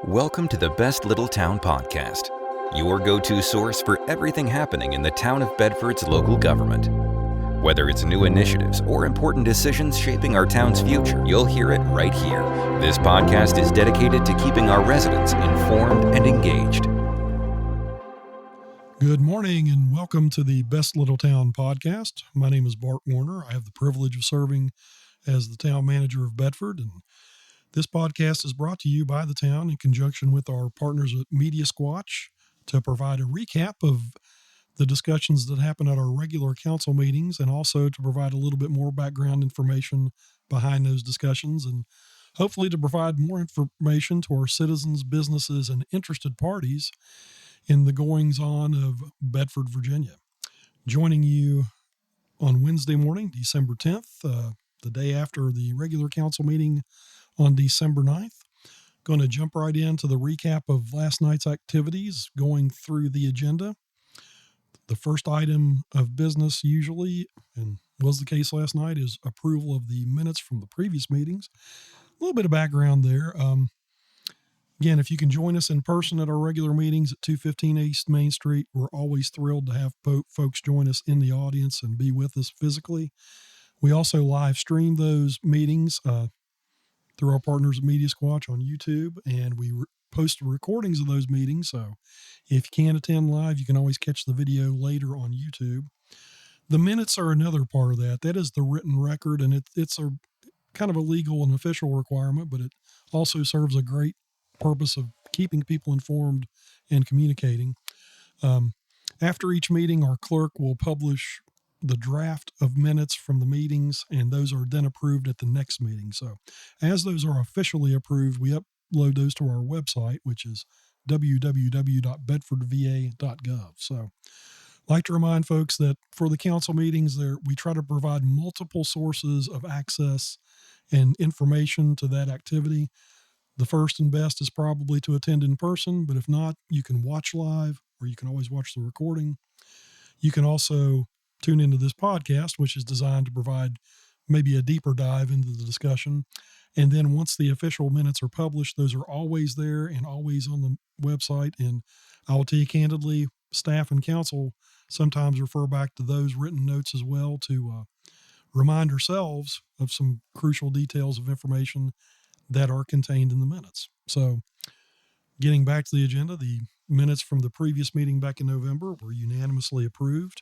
Welcome to the Best Little Town Podcast, your go-to source for everything happening in the town of Bedford's local government. Whether it's new initiatives or important decisions shaping our town's future, you'll hear it right here. This podcast is dedicated to keeping our residents informed and engaged. Good morning and welcome to the Best Little Town Podcast. My name is Bart. I have the privilege of serving as the town manager of Bedford, and this podcast is brought to you by the town in conjunction with our partners at Media Squatch to provide a recap of the discussions that happen at our regular council meetings, and also to provide a little bit more background information behind those discussions, and hopefully to provide more information to our citizens, businesses, and interested parties in the goings-on of Bedford, Virginia. Joining you on Wednesday morning, December 10th, the day after the regular council meeting on December 9th. Going to jump right into the recap of last night's activities, going through the agenda. The first item of business usually, and was the case last night, is approval of the minutes from the previous meetings. A little bit of background there. Again, if you can join us in person at our regular meetings at 215 East Main Street, we're always thrilled to have folks join us in the audience and be with us physically. We also live stream those meetings through our partners at Media Squatch on YouTube, and we post recordings of those meetings. So if you can't attend live, you can always catch the video later on YouTube. The minutes are another part of that. That is the written record, and it's a kind of a legal and official requirement, but it also serves a great purpose of keeping people informed and communicating. After each meeting, our clerk will publish the draft of minutes from the meetings, and those are then approved at the next meeting. So as those are officially approved, we upload those to our website, which is www.bedfordva.gov. So I'd like to remind folks that for the council meetings there, we try to provide multiple sources of access and information to that activity. The first and best is probably to attend in person, but if not, you can watch live, or you can always watch the recording. You can also tune into this podcast, which is designed to provide maybe a deeper dive into the discussion. And then once the official minutes are published, those are always there and always on the website. And I will tell you candidly, staff and council sometimes refer back to those written notes as well to remind ourselves of some crucial details of information that are contained in the minutes. So getting back to the agenda, the minutes from the previous meeting back in November were unanimously approved.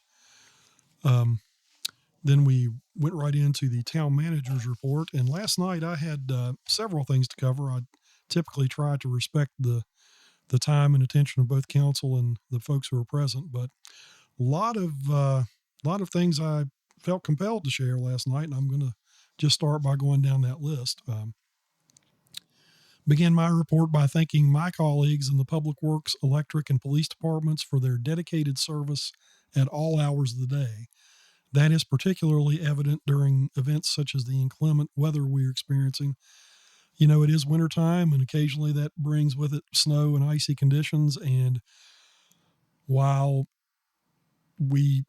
Then we went right into the town manager's report. And last night I had several things to cover. I typically try to respect the time and attention of both council and the folks who are present, but a lot of things I felt compelled to share last night, and I'm going to just start by going down that list. Begin my report by thanking my colleagues in the Public Works, Electric, and Police departments for their dedicated service at all hours of the day. That is particularly evident during events such as the inclement weather we're experiencing. You know, it is wintertime, and occasionally that brings with it snow and icy conditions. And while we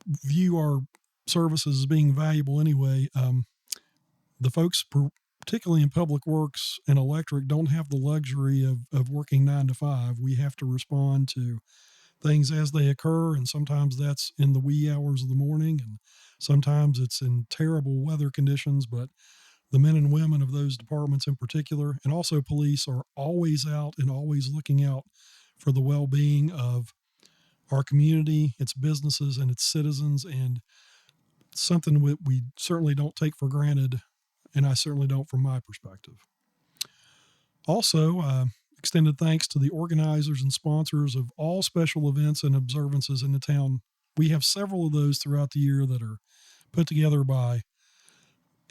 view our services as being valuable anyway, the folks, particularly in Public Works and Electric, don't have the luxury of working 9 to 5. We have to respond to things as they occur, and sometimes that's in the wee hours of the morning, and sometimes it's in terrible weather conditions. But the men and women of those departments in particular, and also police, are always out and always looking out for the well-being of our community, its businesses, and its citizens, and something we certainly don't take for granted, and I certainly don't from my perspective. Also, extended thanks to the organizers and sponsors of all special events and observances in the town. We have several of those throughout the year that are put together by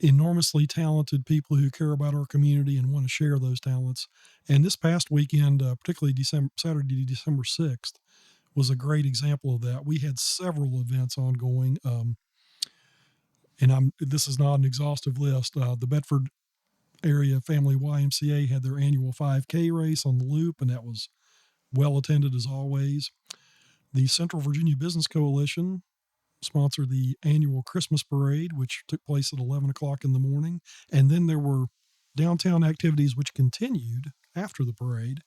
enormously talented people who care about our community and want to share those talents. And this past weekend, particularly Saturday, December 6th, was a great example of that. We had several events ongoing, and this is not an exhaustive list. The Bedford area family YMCA had their annual 5K race on the Loop, and that was well attended as always. The Central Virginia Business Coalition sponsored the annual Christmas parade, which took place at 11 o'clock in the morning. And then there were downtown activities which continued after the parade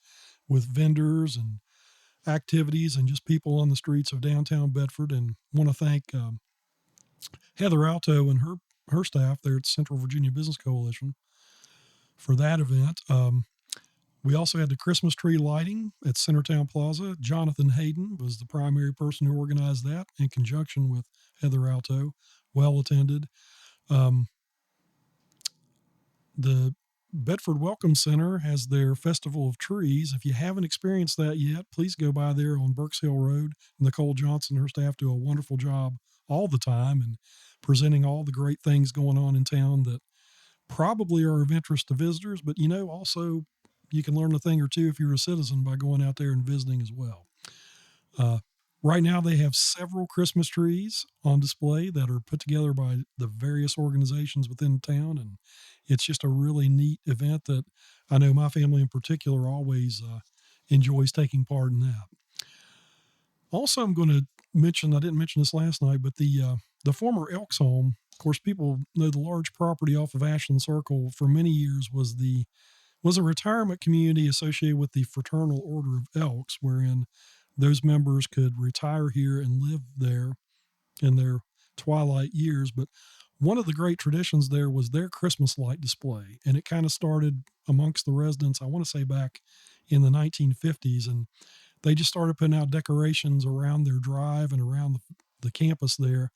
with vendors and activities and just people on the streets of downtown Bedford. And want to thank Heather Alto and her staff there at Central Virginia Business Coalition for that event. We also had the Christmas tree lighting at Centertown Plaza. Jonathan Hayden was the primary person who organized that in conjunction with Heather Alto. Well attended. Um, the Bedford Welcome Center has their Festival of Trees. If you haven't experienced that yet, please go by there on Burks Hill Road. Nicole Johnson and her staff do a wonderful job all the time and presenting all the great things going on in town that probably are of interest to visitors, but also you can learn a thing or two if you're a citizen by going out there and visiting as well. Right now, they have several Christmas trees on display that are put together by the various organizations within town, and it's just a really neat event that I know my family in particular always enjoys taking part in that. Also, I'm going to mention, I didn't mention this last night, but the former Elks Home, of course, people know the large property off of Ashland Circle for many years was a retirement community associated with the Fraternal Order of Elks, wherein those members could retire here and live there in their twilight years. But one of the great traditions there was their Christmas light display, and it kind of started amongst the residents, I want to say back in the 1950s, and they just started putting out decorations around their drive and around the campus there,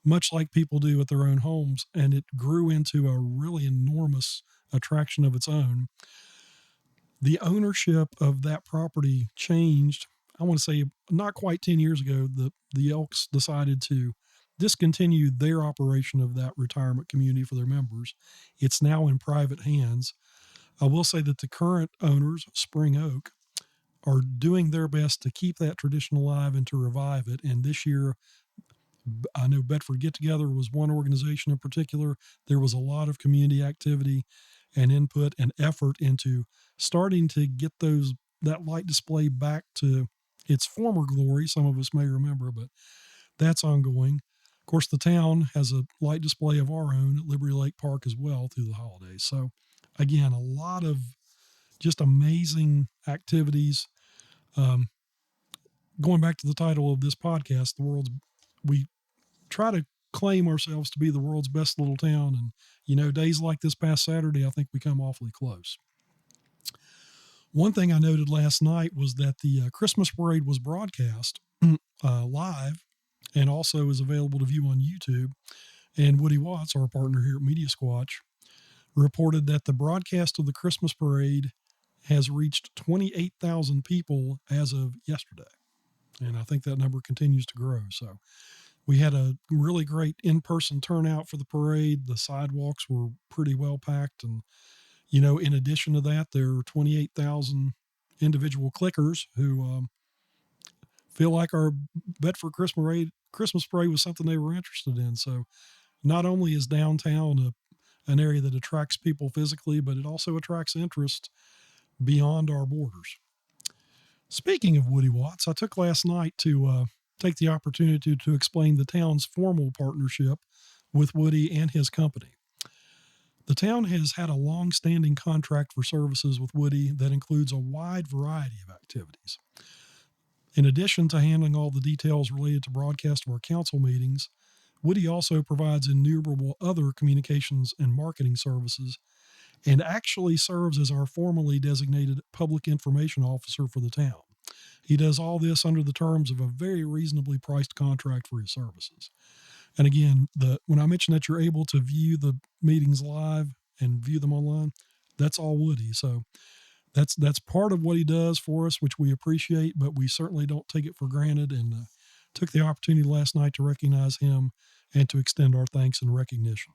much like people do at their own homes, and it grew into a really enormous attraction of its own. The ownership of that property changed. I want to say not quite 10 years ago, the Elks decided to discontinue their operation of that retirement community for their members. It's now in private hands. I will say that the current owners, Spring Oak, are doing their best to keep that tradition alive and to revive it. And this year, I know Bedford Get Together was one organization in particular. There was a lot of community activity and input and effort into starting to get that light display back to its former glory. Some of us may remember, but that's ongoing. Of course, the town has a light display of our own at Liberty Lake Park as well through the holidays. So again, a lot of just amazing activities. Going back to the title of this podcast, we try to claim ourselves to be the world's best little town. And, days like this past Saturday, I think we come awfully close. One thing I noted last night was that the Christmas parade was broadcast live and also is available to view on YouTube. And Woody Watts, our partner here at Media Squatch, reported that the broadcast of the Christmas parade has reached 28,000 people as of yesterday. And I think that number continues to grow. So we had a really great in-person turnout for the parade. The sidewalks were pretty well packed. And, in addition to that, there are 28,000 individual clickers who feel like our Bedford Christmas parade was something they were interested in. So not only is downtown an area that attracts people physically, but it also attracts interest beyond our borders. Speaking of Woody Watts, I took last night to take the opportunity to explain the town's formal partnership with Woody and his company. The town has had a long-standing contract for services with Woody that includes a wide variety of activities. In addition to handling all the details related to broadcast of our council meetings, Woody also provides innumerable other communications and marketing services and actually serves as our formally designated public information officer for the town. He does all this under the terms of a very reasonably priced contract for his services. And again, when I mentioned that you're able to view the meetings live and view them online, that's all Woody. So that's part of what he does for us, which we appreciate, but we certainly don't take it for granted, and took the opportunity last night to recognize him and to extend our thanks and recognition.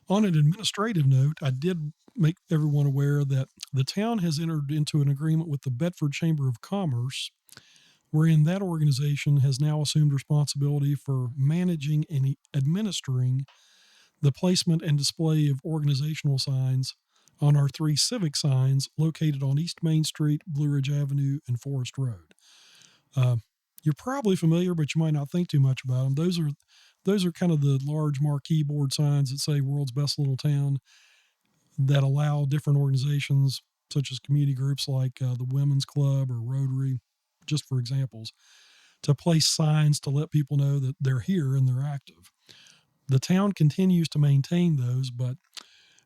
On an administrative note, I did make everyone aware that the town has entered into an agreement with the Bedford Chamber of Commerce, wherein that organization has now assumed responsibility for managing and administering the placement and display of organizational signs on our 3 civic signs located on East Main Street, Blue Ridge Avenue, and Forest Road. You're probably familiar, but you might not think too much about them. Those are kind of the large marquee board signs that say "World's Best Little Town." that allow different organizations, such as community groups like the Women's Club or Rotary, just for examples, to place signs to let people know that they're here and they're active. The town continues to maintain those, but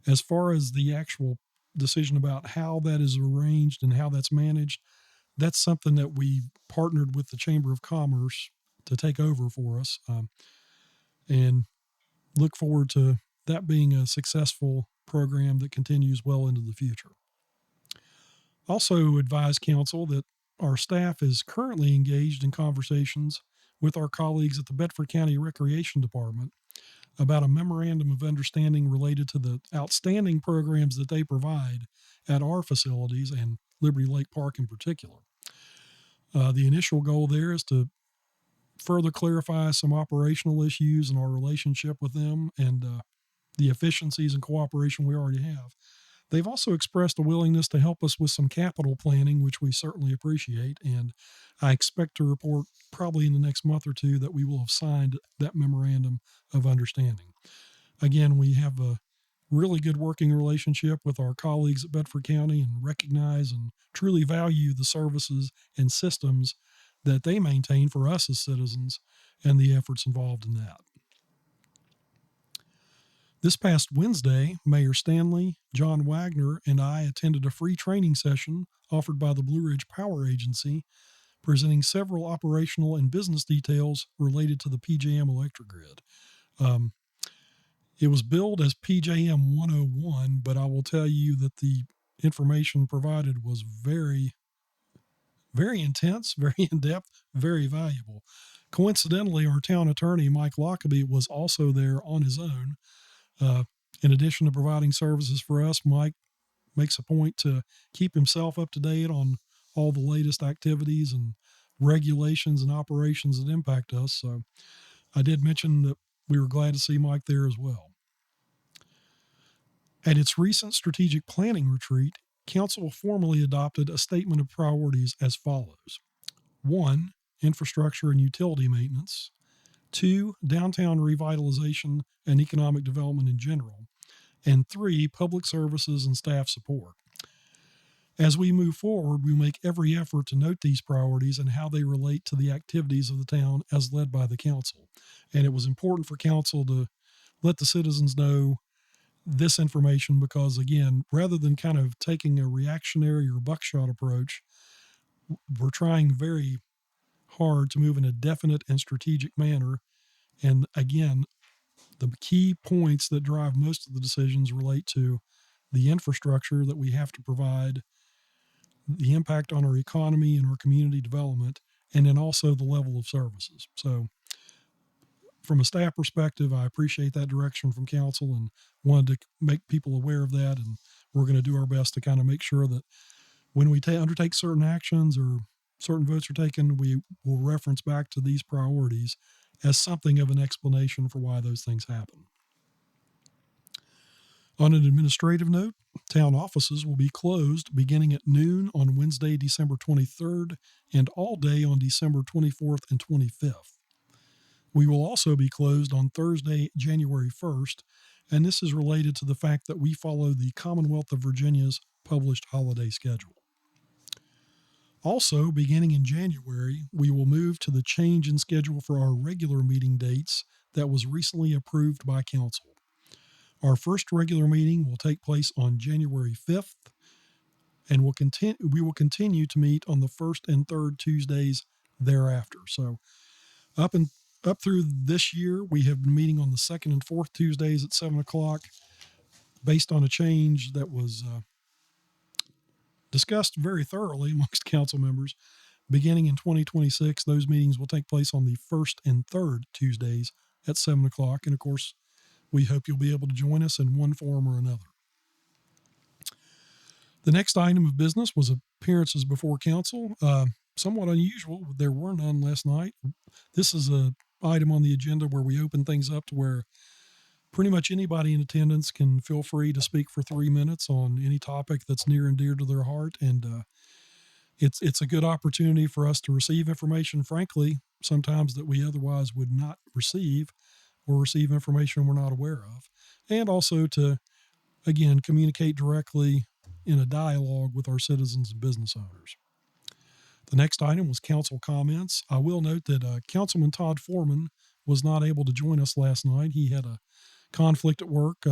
as far as the actual decision about how that is arranged and how that's managed, that's something that we partnered with the Chamber of Commerce to take over for us, and look forward to that being a successful program that continues well into the future. Also advise council that our staff is currently engaged in conversations with our colleagues at the Bedford County Recreation Department about a memorandum of understanding related to the outstanding programs that they provide at our facilities and Liberty Lake Park in particular. The initial goal there is to further clarify some operational issues in our relationship with them and the efficiencies and cooperation we already have. They've also expressed a willingness to help us with some capital planning, which we certainly appreciate, and I expect to report probably in the next month or two that we will have signed that memorandum of understanding. Again, we have a really good working relationship with our colleagues at Bedford County and recognize and truly value the services and systems that they maintain for us as citizens and the efforts involved in that. This past Wednesday, Mayor Stanley, John Wagner, and I attended a free training session offered by the Blue Ridge Power Agency, presenting several operational and business details related to the PJM electric grid. It was billed as PJM 101, but I will tell you that the information provided was very, very intense, very in-depth, very valuable. Coincidentally, our town attorney, Mike Lockaby, was also there on his own. In addition to providing services for us, Mike makes a point to keep himself up to date on all the latest activities and regulations and operations that impact us. So I did mention that we were glad to see Mike there as well. At its recent strategic planning retreat, Council formally adopted a statement of priorities as follows. 1, infrastructure and utility maintenance. 2, downtown revitalization and economic development in general. And 3, public services and staff support. As we move forward, we make every effort to note these priorities and how they relate to the activities of the town as led by the council. And it was important for council to let the citizens know this information because, again, rather than kind of taking a reactionary or buckshot approach, we're trying very hard to move in a definite and strategic manner. And again, the key points that drive most of the decisions relate to the infrastructure that we have to provide, the impact on our economy and our community development, and then also the level of services. So from a staff perspective, I appreciate that direction from council and wanted to make people aware of that. And we're going to do our best to kind of make sure that when we undertake certain actions or certain votes are taken, we will reference back to these priorities as something of an explanation for why those things happen. On an administrative note, town offices will be closed beginning at noon on Wednesday, December 23rd, and all day on December 24th and 25th. We will also be closed on Thursday, January 1st, and this is related to the fact that we follow the Commonwealth of Virginia's published holiday schedule. Also, beginning in January, we will move to the change in schedule for our regular meeting dates that was recently approved by council. Our first regular meeting will take place on January 5th, and we will continue to meet on the first and third Tuesdays thereafter. So up through this year, we have been meeting on the second and fourth Tuesdays at 7 o'clock based on a change that was discussed very thoroughly amongst council members. Beginning in 2026, those meetings will take place on the first and third Tuesdays at 7 o'clock. And of course, we hope you'll be able to join us in one form or another. The next item of business was appearances before council. Somewhat unusual. There were none last night. This is an item on the agenda where we open things up to where pretty much anybody in attendance can feel free to speak for 3 minutes on any topic that's near and dear to their heart. And it's a good opportunity for us to receive information, frankly, sometimes that we otherwise would not receive, or receive information we're not aware of, and also to again, communicate directly in a dialogue with our citizens and business owners. The next item was council comments. I will note that Councilman Todd Foreman was not able to join us last night. He had a conflict at work.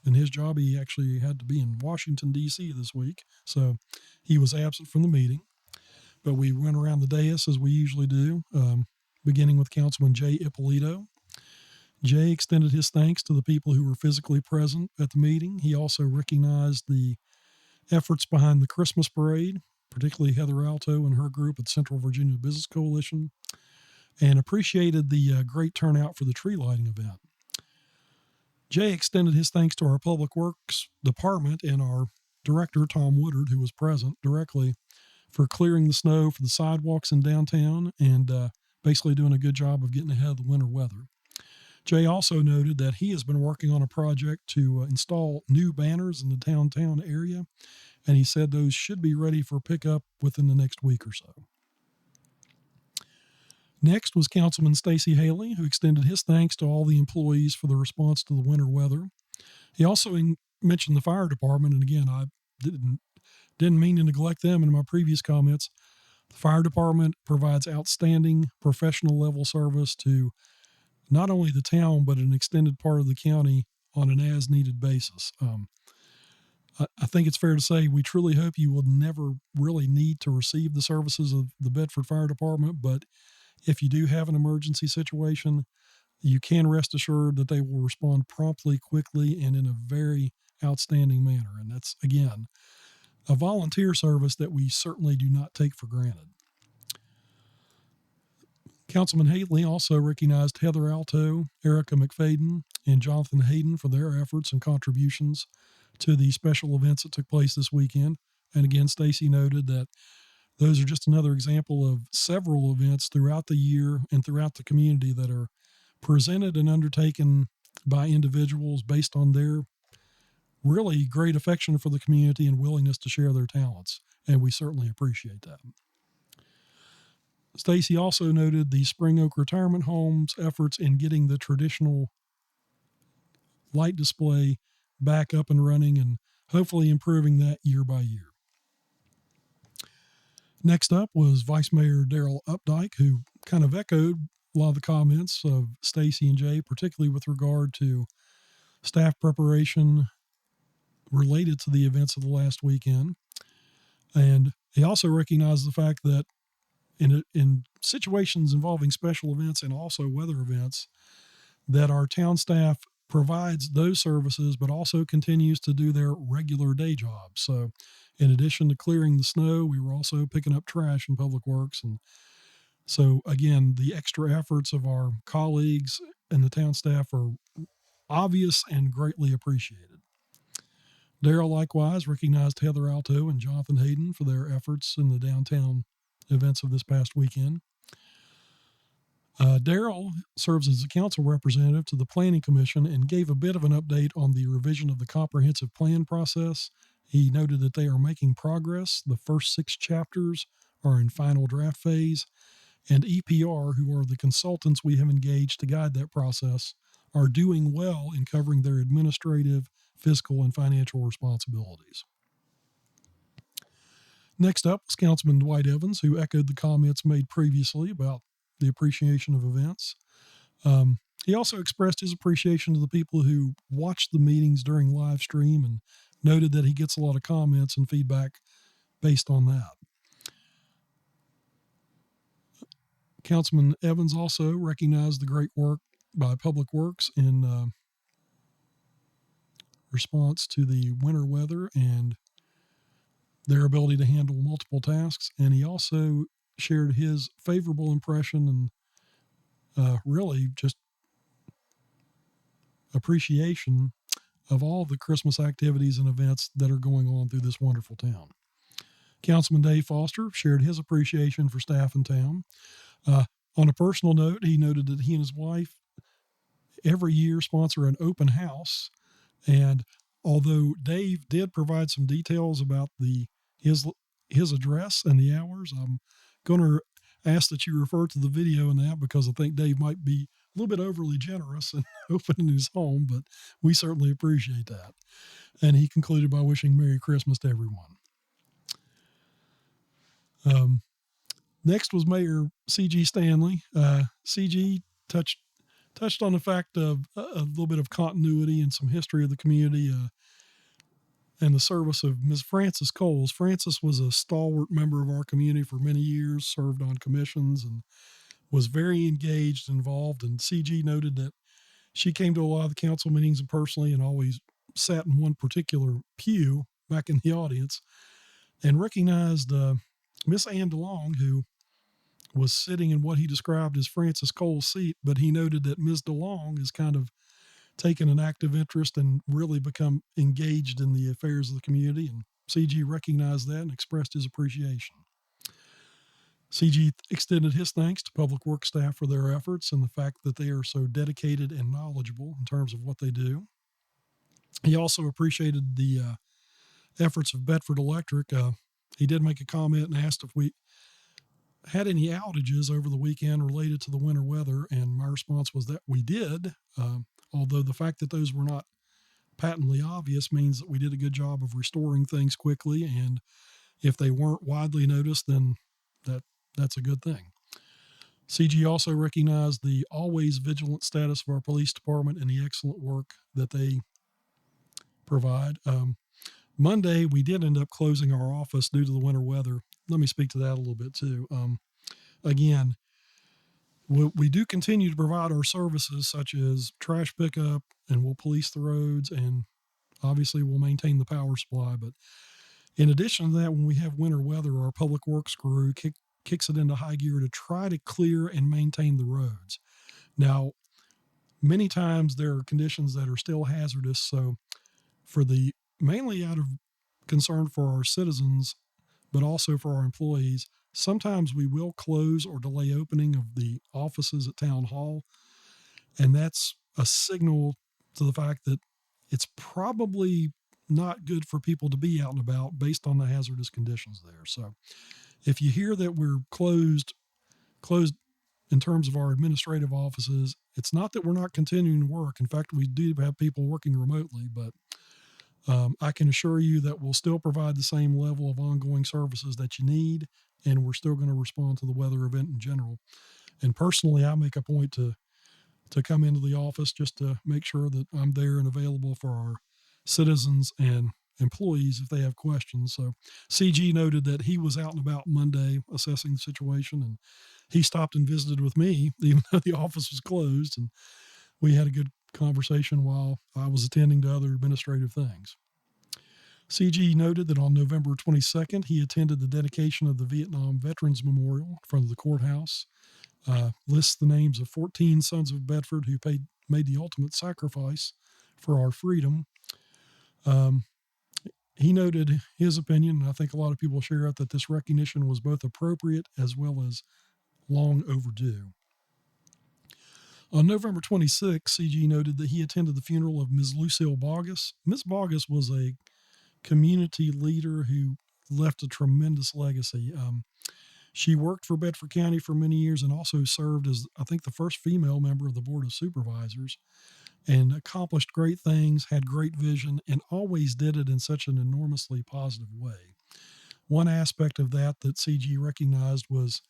In his job, he actually had to be in Washington, D.C. this week, so he was absent from the meeting. But we went around the dais as we usually do, beginning with Councilman Jay Ippolito. Jay extended his thanks to the people who were physically present at the meeting. He also recognized the efforts behind the Christmas parade, particularly Heather Alto and her group at Central Virginia Business Coalition, and appreciated the great turnout for the tree lighting event. Jay extended his thanks to our Public Works Department and our director, Tom Woodard, who was present directly, for clearing the snow for the sidewalks in downtown and basically doing a good job of getting ahead of the winter weather. Jay also noted that he has been working on a project to install new banners in the downtown area, and he said those should be ready for pickup within the next week or so. Next was Councilman Stacey Haley, who extended his thanks to all the employees for the response to the winter weather. He also mentioned the fire department, and again, I didn't mean to neglect them in my previous comments. The fire department provides outstanding professional level service to not only the town, but an extended part of the county on an as-needed basis. I think it's fair to say we truly hope you will never really need to receive the services of the Bedford Fire Department, but if you do have an emergency situation, you can rest assured that they will respond promptly, quickly, and in a very outstanding manner. And that's, again, a volunteer service that we certainly do not take for granted. Councilman Haley also recognized Heather Alto, Erica McFadden, and Jonathan Hayden for their efforts and contributions to the special events that took place this weekend. And again, Stacey noted that those are just another example of several events throughout the year and throughout the community that are presented and undertaken by individuals based on their really great affection for the community and willingness to share their talents. And we certainly appreciate that. Stacey also noted the Spring Oak Retirement Home's efforts in getting the traditional light display back up and running and hopefully improving that year by year. Next up was Vice Mayor Darrell Updike, who kind of echoed a lot of the comments of Stacey and Jay, particularly with regard to staff preparation related to the events of the last weekend. And he also recognized the fact that in situations involving special events and also weather events, that our town staff provides those services, but also continues to do their regular day jobs. So in addition to clearing the snow, we were also picking up trash in Public Works. And so again, the extra efforts of our colleagues and the town staff are obvious and greatly appreciated. Darrell likewise recognized Heather Alto and Jonathan Hayden for their efforts in the downtown events of this past weekend. Darrell serves as a council representative to the Planning Commission and gave a bit of an update on the revision of the comprehensive plan process. He noted that they are making progress. The first 6 chapters are in final draft phase, and EPR, who are the consultants we have engaged to guide that process, are doing well in covering their administrative, fiscal, and financial responsibilities. Next up was Councilman Dwight Evans, who echoed the comments made previously about the appreciation of events. He also expressed his appreciation to the people who watched the meetings during live stream and noted that he gets a lot of comments and feedback based on that. Councilman Evans also recognized the great work by Public Works in response to the winter weather and their ability to handle multiple tasks. And he also shared his favorable impression and really just appreciation of all the Christmas activities and events that are going on through this wonderful town. Councilman Dave Foster shared his appreciation for staff in town. On a personal note, he noted that he and his wife every year sponsor an open house. And although Dave did provide some details about his address and the hours, I'm going to ask that you refer to the video in that because I think Dave might be little bit overly generous in opening his home, but we certainly appreciate that. And he concluded by wishing Merry Christmas to everyone. Next was Mayor C.G. Stanley. C.G. touched on the fact of a little bit of continuity and some history of the community and the service of Ms. Frances Coles. Frances was a stalwart member of our community for many years, served on commissions, and was very engaged, involved. And CG noted that she came to a lot of the council meetings and personally and always sat in one particular pew back in the audience and recognized Miss Ann DeLong, who was sitting in what he described as Frances Cole's seat, but he noted that Ms. DeLong has kind of taken an active interest and really become engaged in the affairs of the community, and CG recognized that and expressed his appreciation. CG extended his thanks to public works staff for their efforts and the fact that they are so dedicated and knowledgeable in terms of what they do. He also appreciated the efforts of Bedford Electric. He did make a comment and asked if we had any outages over the weekend related to the winter weather, and my response was that we did, although the fact that those were not patently obvious means that we did a good job of restoring things quickly, and if they weren't widely noticed, then that's a good thing. CG also recognized the always vigilant status of our police department and the excellent work that they provide. Monday, we did end up closing our office due to the winter weather. Let me speak to that a little bit too. Again, we do continue to provide our services such as trash pickup, and we'll police the roads, and obviously we'll maintain the power supply. But in addition to that, when we have winter weather, our public works crew kicks it into high gear to try to clear and maintain the roads. Now, many times there are conditions that are still hazardous, so mainly out of concern for our citizens, but also for our employees, sometimes we will close or delay opening of the offices at Town Hall, and that's a signal to the fact that it's probably not good for people to be out and about based on the hazardous conditions there. So if you hear that we're closed in terms of our administrative offices, it's not that we're not continuing to work. In fact, we do have people working remotely, but I can assure you that we'll still provide the same level of ongoing services that you need, and we're still going to respond to the weather event in general. And personally, I make a point to come into the office just to make sure that I'm there and available for our citizens and employees if they have questions. So CG noted that he was out and about Monday assessing the situation, and he stopped and visited with me even though the office was closed, and we had a good conversation while I was attending to other administrative things. CG noted that on November 22nd, he attended the dedication of the Vietnam Veterans Memorial in front of the courthouse. Lists the names of 14 sons of Bedford who made the ultimate sacrifice for our freedom. He noted his opinion, and I think a lot of people share it, that this recognition was both appropriate as well as long overdue. On November 26, CG noted that he attended the funeral of Ms. Lucille Bogus. Ms. Bogus was a community leader who left a tremendous legacy. She worked for Bedford County for many years and also served as, I think, the first female member of the Board of Supervisors, and accomplished great things, had great vision, and always did it in such an enormously positive way. One aspect of that CG recognized was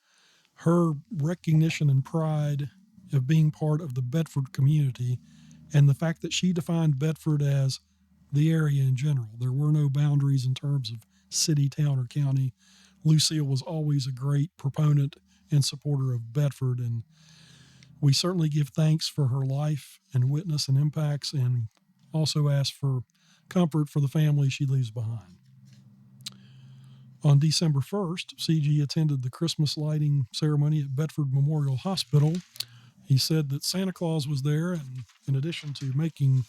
her recognition and pride of being part of the Bedford community, and the fact that she defined Bedford as the area in general. There were no boundaries in terms of city, town, or county. Lucille was always a great proponent and supporter of Bedford, and we certainly give thanks for her life and witness and impacts, and also ask for comfort for the family she leaves behind. On December 1st, CG attended the Christmas lighting ceremony at Bedford Memorial Hospital. He said that Santa Claus was there, and in addition to making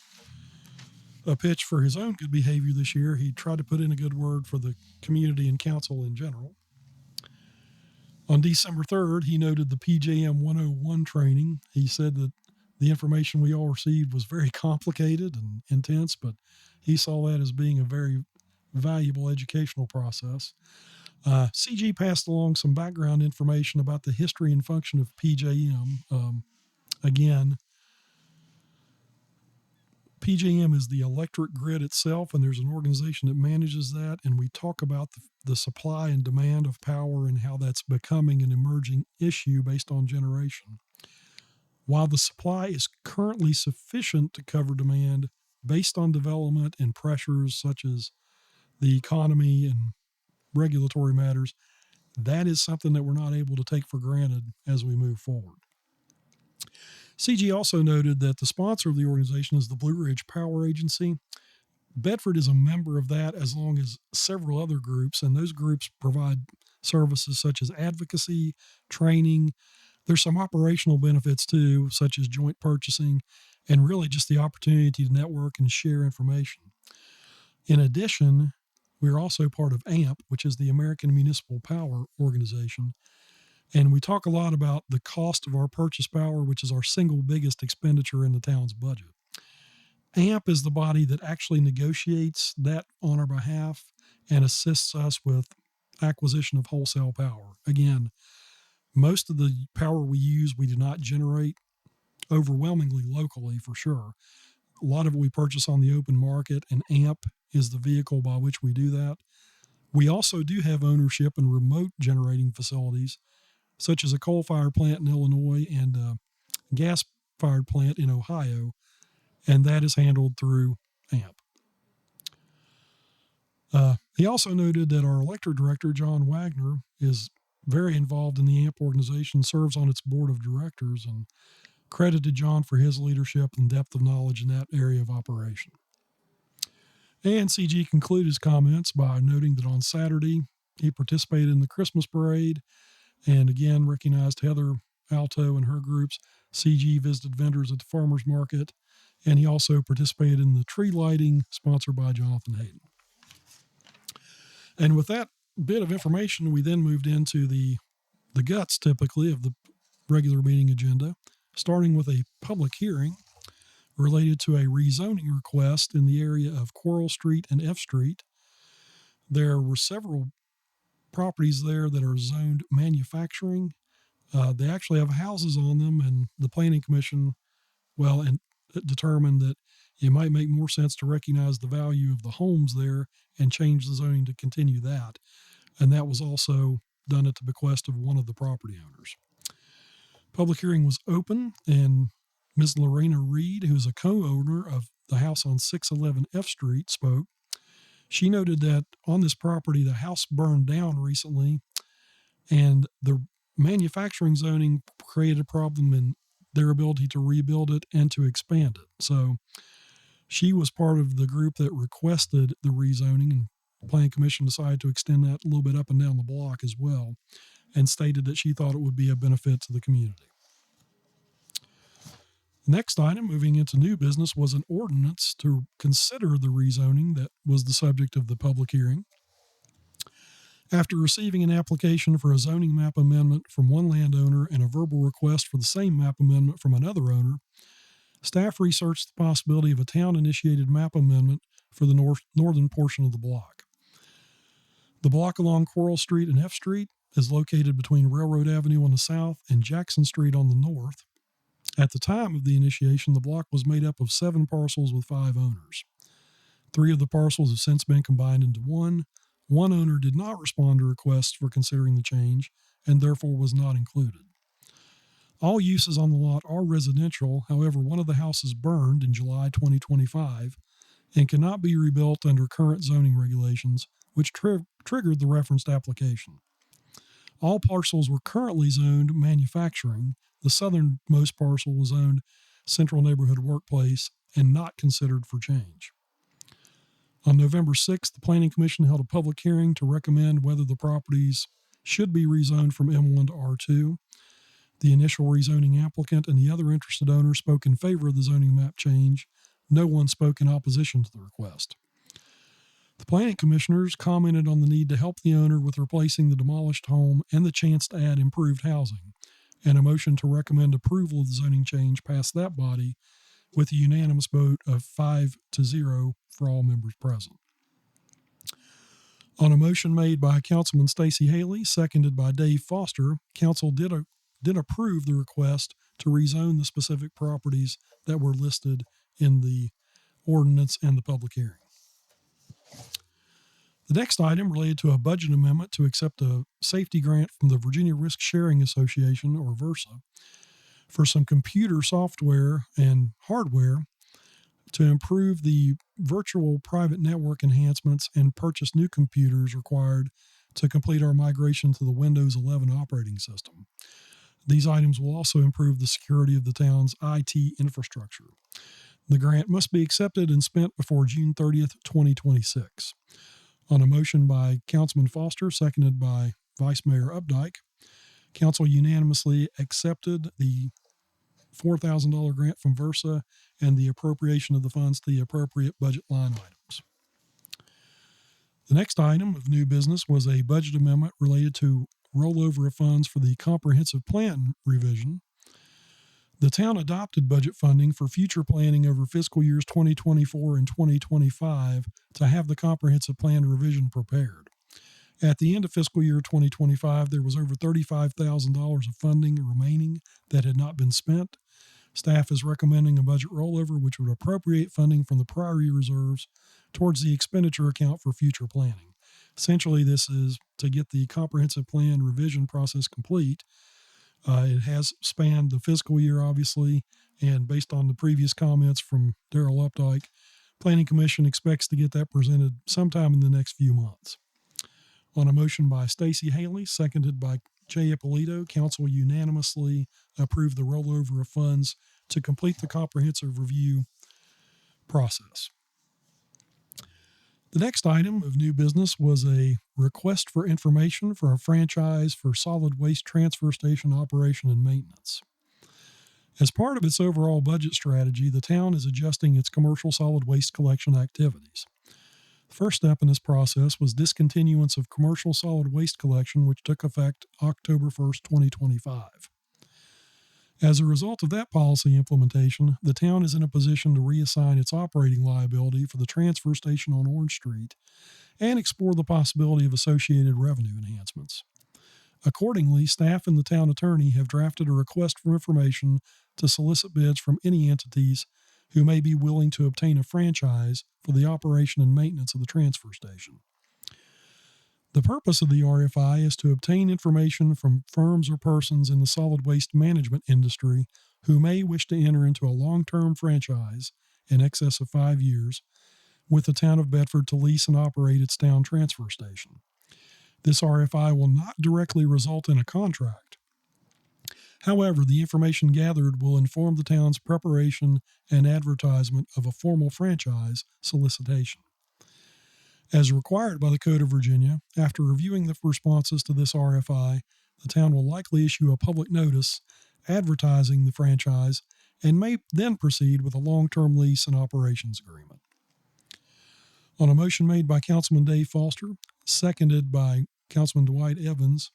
a pitch for his own good behavior this year, he tried to put in a good word for the community and council in general. On December 3rd, he noted the PJM 101 training. He said that the information we all received was very complicated and intense, but he saw that as being a very valuable educational process. CG passed along some background information about the history and function of PJM. Again, PJM is the electric grid itself, and there's an organization that manages that. And we talk about the supply and demand of power and how that's becoming an emerging issue based on generation. While the supply is currently sufficient to cover demand based on development and pressures such as the economy and regulatory matters, that is something that we're not able to take for granted as we move forward. CG also noted that the sponsor of the organization is the Blue Ridge Power Agency. Bedford is a member of that, as long as several other groups, and those groups provide services such as advocacy, training. There's some operational benefits too, such as joint purchasing, and really just the opportunity to network and share information. In addition, we're also part of AMP, which is the American Municipal Power Organization. And we talk a lot about the cost of our purchase power, which is our single biggest expenditure in the town's budget. AMP is the body that actually negotiates that on our behalf and assists us with acquisition of wholesale power. Again, most of the power we use, we do not generate overwhelmingly locally, for sure. A lot of it we purchase on the open market, and AMP is the vehicle by which we do that. We also do have ownership in remote generating facilities, such as a coal-fired plant in Illinois and a gas-fired plant in Ohio, and that is handled through AMP. He also noted that our electric director, John Wagner, is very involved in the AMP organization, serves on its board of directors, and credited John for his leadership and depth of knowledge in that area of operation. And CG concluded his comments by noting that on Saturday, he participated in the Christmas parade and again recognized Heather Alto and her groups. CG visited vendors at the farmers market, and he also participated in the tree lighting sponsored by Jonathan Hayden. And with that bit of information, we then moved into the guts, typically, of the regular meeting agenda, starting with a public hearing related to a rezoning request in the area of Quarrel Street and F Street. There were several properties there that are zoned manufacturing. They actually have houses on them, and the Planning Commission, determined that it might make more sense to recognize the value of the homes there and change the zoning to continue that. And that was also done at the bequest of one of the property owners. Public hearing was open, and Ms. Lorena Reed, who is a co-owner of the house on 611 F Street, spoke. She noted that on this property, the house burned down recently, and the manufacturing zoning created a problem in their ability to rebuild it and to expand it. So she was part of the group that requested the rezoning, and the Planning Commission decided to extend that a little bit up and down the block as well, and stated that she thought it would be a benefit to the community. The next item, moving into new business, was an ordinance to consider the rezoning that was the subject of the public hearing. After receiving an application for a zoning map amendment from one landowner and a verbal request for the same map amendment from another owner, staff researched the possibility of a town-initiated map amendment for the northern portion of the block. The block along Quarrel Street and F Street is located between Railroad Avenue on the south and Jackson Street on the north. At the time of the initiation, the block was made up of 7 parcels with 5 owners. 3 of the parcels have since been combined into one. One owner did not respond to requests for considering the change and therefore was not included. All uses on the lot are residential. However, one of the houses burned in July 2025 and cannot be rebuilt under current zoning regulations, which triggered the referenced application. All parcels were currently zoned manufacturing. The southernmost parcel was zoned Central Neighborhood Workplace and not considered for change. On November 6th, the Planning Commission held a public hearing to recommend whether the properties should be rezoned from M1 to R2. The initial rezoning applicant and the other interested owners spoke in favor of the zoning map change. No one spoke in opposition to the request. The planning commissioners commented on the need to help the owner with replacing the demolished home and the chance to add improved housing, and a motion to recommend approval of the zoning change passed that body with a unanimous vote of 5-0 for all members present. On a motion made by Councilman Stacey Haley, seconded by Dave Foster, Council did approve the request to rezone the specific properties that were listed in the ordinance and the public hearing. The next item related to a budget amendment to accept a safety grant from the Virginia Risk Sharing Association, or VRSA, for some computer software and hardware to improve the virtual private network enhancements and purchase new computers required to complete our migration to the Windows 11 operating system. These items will also improve the security of the town's IT infrastructure. The grant must be accepted and spent before June 30th, 2026. On a motion by Councilman Foster, seconded by Vice Mayor Updike, Council unanimously accepted the $4,000 grant from VRSA and the appropriation of the funds to the appropriate budget line items. The next item of new business was a budget amendment related to rollover of funds for the comprehensive plan revision. The town adopted budget funding for future planning over fiscal years 2024 and 2025 to have the comprehensive plan revision prepared. At the end of fiscal year 2025, there was over $35,000 of funding remaining that had not been spent. Staff is recommending a budget rollover which would appropriate funding from the prior year reserves towards the expenditure account for future planning. Essentially, this is to get the comprehensive plan revision process complete. It has spanned the fiscal year, obviously, and based on the previous comments from Darrell Updike, Planning Commission expects to get that presented sometime in the next few months. On a motion by Stacy Haley, seconded by Jay Ippolito, Council unanimously approved the rollover of funds to complete the comprehensive review process. The next item of new business was a request for information for a franchise for solid waste transfer station operation and maintenance. As part of its overall budget strategy, the town is adjusting its commercial solid waste collection activities. The first step in this process was discontinuance of commercial solid waste collection, which took effect October 1st, 2025. As a result of that policy implementation, the town is in a position to reassign its operating liability for the transfer station on Orange Street and explore the possibility of associated revenue enhancements. Accordingly, staff and the town attorney have drafted a request for information to solicit bids from any entities who may be willing to obtain a franchise for the operation and maintenance of the transfer station. The purpose of the RFI is to obtain information from firms or persons in the solid waste management industry who may wish to enter into a long-term franchise in excess of 5 years with the town of Bedford to lease and operate its town transfer station. This RFI will not directly result in a contract. However, the information gathered will inform the town's preparation and advertisement of a formal franchise solicitation. As required by the Code of Virginia, after reviewing the responses to this RFI, the town will likely issue a public notice advertising the franchise and may then proceed with a long-term lease and operations agreement. On a motion made by Councilman Dave Foster, seconded by Councilman Dwight Evans,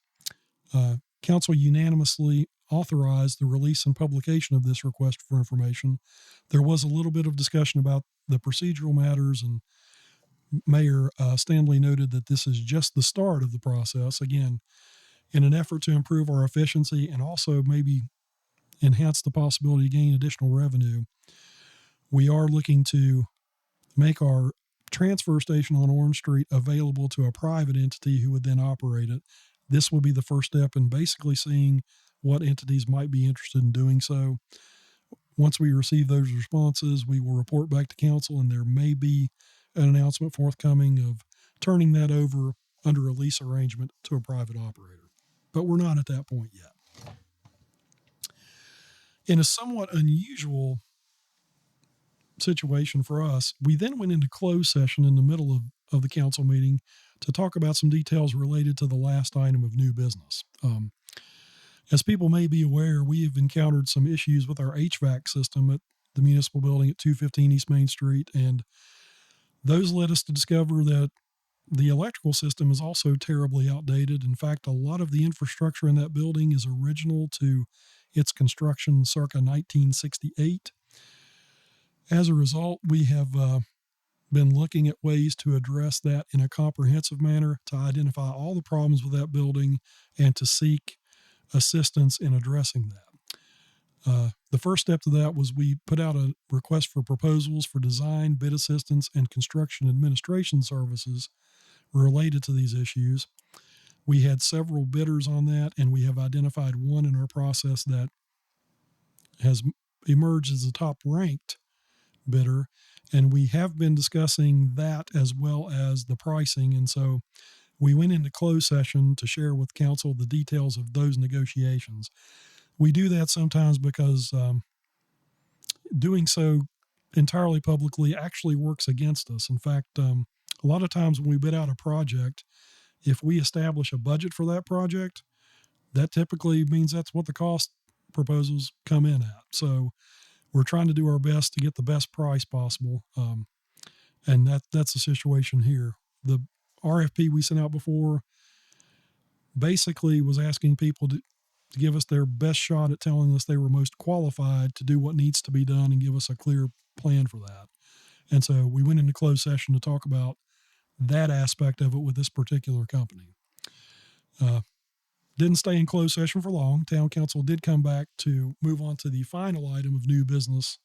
Council unanimously authorized the release and publication of this request for information. There was a little bit of discussion about the procedural matters, and Mayor Stanley noted that this is just the start of the process. Again, in an effort to improve our efficiency and also maybe enhance the possibility to gain additional revenue, we are looking to make our transfer station on Orange Street available to a private entity who would then operate it. This will be the first step in basically seeing what entities might be interested in doing so. Once we receive those responses, we will report back to council, and there may be an announcement forthcoming of turning that over under a lease arrangement to a private operator. But we're not at that point yet. In a somewhat unusual situation for us, we then went into closed session in the middle of the council meeting to talk about some details related to the last item of new business. As people may be aware, we have encountered some issues with our HVAC system at the municipal building at 215 East Main Street, and those led us to discover that the electrical system is also terribly outdated. In fact, a lot of the infrastructure in that building is original to its construction circa 1968. As a result, we have been looking at ways to address that in a comprehensive manner, to identify all the problems with that building and to seek assistance in addressing that. The first step to that was we put out a request for proposals for design, bid assistance, and construction administration services related to these issues. We had several bidders on that, and we have identified one in our process that has emerged as the top ranked bidder. And we have been discussing that as well as the pricing. And so we went into closed session to share with council the details of those negotiations. We do that sometimes because doing so entirely publicly actually works against us. In fact, a lot of times when we bid out a project, if we establish a budget for that project, that typically means that's what the cost proposals come in at. So we're trying to do our best to get the best price possible. And that's the situation here. The RFP we sent out before basically was asking people to give us their best shot at telling us they were most qualified to do what needs to be done and give us a clear plan for that. And so we went into closed session to talk about that aspect of it with this particular company. Didn't stay in closed session for long. Town council did come back to move on to the final item of new business,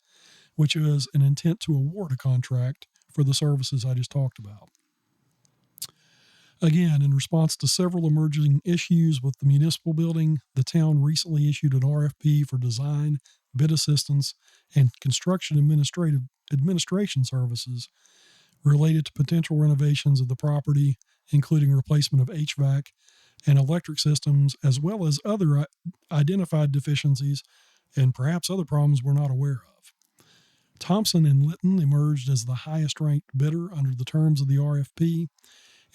which is an intent to award a contract for the services I just talked about. Again, in response to several emerging issues with the municipal building, the town recently issued an RFP for design, bid assistance, and construction administration services related to potential renovations of the property, including replacement of HVAC and electric systems, as well as other identified deficiencies and perhaps other problems we're not aware of. Thompson and Litton emerged as the highest ranked bidder under the terms of the RFP,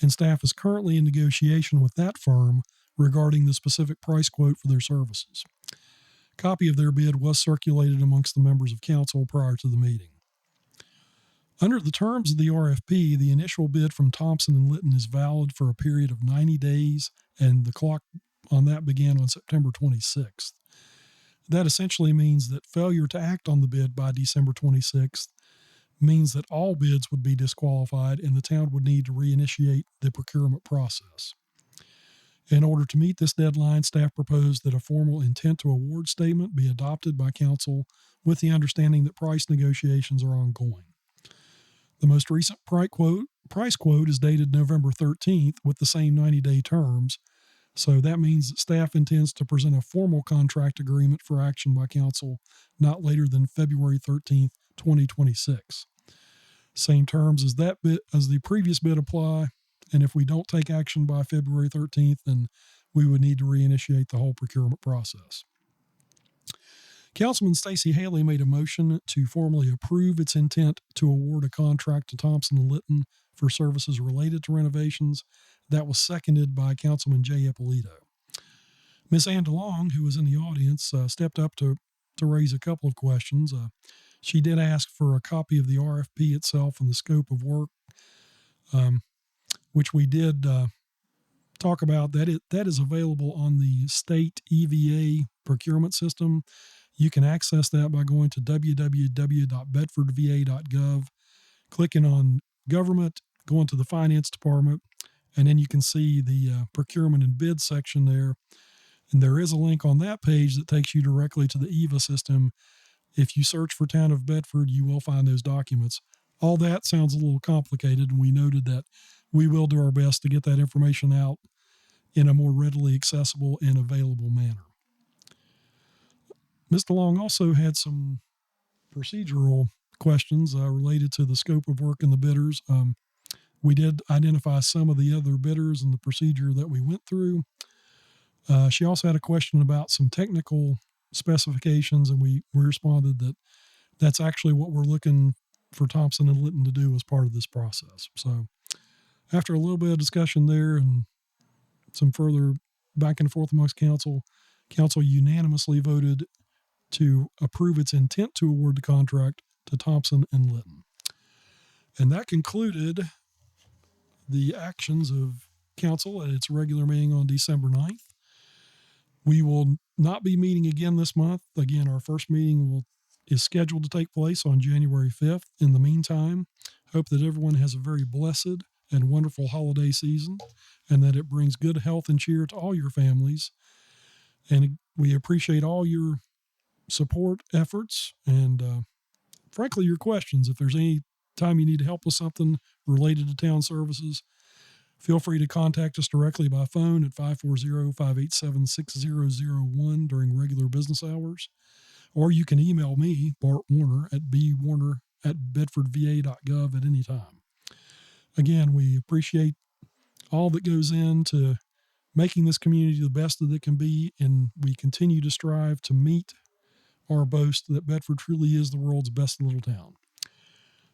and staff is currently in negotiation with that firm regarding the specific price quote for their services. A copy of their bid was circulated amongst the members of council prior to the meeting. Under the terms of the RFP, the initial bid from Thompson and Litton is valid for a period of 90 days, and the clock on that began on September 26th. That essentially means that failure to act on the bid by December 26th means that all bids would be disqualified and the town would need to reinitiate the procurement process. In order to meet this deadline, staff proposed that a formal intent to award statement be adopted by council with the understanding that price negotiations are ongoing. The most recent price quote is dated November 13th with the same 90-day terms, so that means that staff intends to present a formal contract agreement for action by council not later than February 13th, 2026. Same terms as the previous bid apply, and if we don't take action by February 13th, then we would need to reinitiate the whole procurement process. Councilman Stacey Haley made a motion to formally approve its intent to award a contract to Thompson and Litton for services related to renovations. That was seconded by Councilman Jay Ippolito. Ms. Ann DeLong, who was in the audience, stepped up to raise a couple of questions. She did ask for a copy of the RFP itself and the scope of work, which we did talk about. That is available on the state EVA procurement system. You can access that by going to www.bedfordva.gov, clicking on government, going to the finance department, and then you can see the procurement and bid section there. And there is a link on that page that takes you directly to the EVA system. If you search for Town of Bedford, you will find those documents. All that sounds a little complicated, and we noted that we will do our best to get that information out in a more readily accessible and available manner. Mr. Long also had some procedural questions related to the scope of work and the bidders. We did identify some of the other bidders and the procedure that we went through. She also had a question about some technical specifications, and we responded that that's actually what we're looking for Thompson and Litton to do as part of this process. So after a little bit of discussion there and some further back and forth amongst council unanimously voted to approve its intent to award the contract to Thompson and Litton. And that concluded the actions of council at its regular meeting on December 9th. We will not be meeting again this month. Again, our first meeting is scheduled to take place on January 5th. In the meantime, hope that everyone has a very blessed and wonderful holiday season and that it brings good health and cheer to all your families. And we appreciate all your support efforts and, frankly, your questions. If there's any time you need help with something related to town services, feel free to contact us directly by phone at 540-587-6001 during regular business hours. Or you can email me, Bart Warner, at bwarner@bedfordva.gov at any time. Again, we appreciate all that goes into making this community the best that it can be, and we continue to strive to meet our boast that Bedford truly is the world's best little town.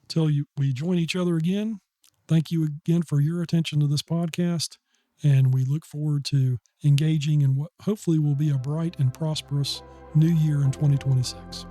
Till we join each other again, thank you again for your attention to this podcast, and we look forward to engaging in what hopefully will be a bright and prosperous new year in 2026.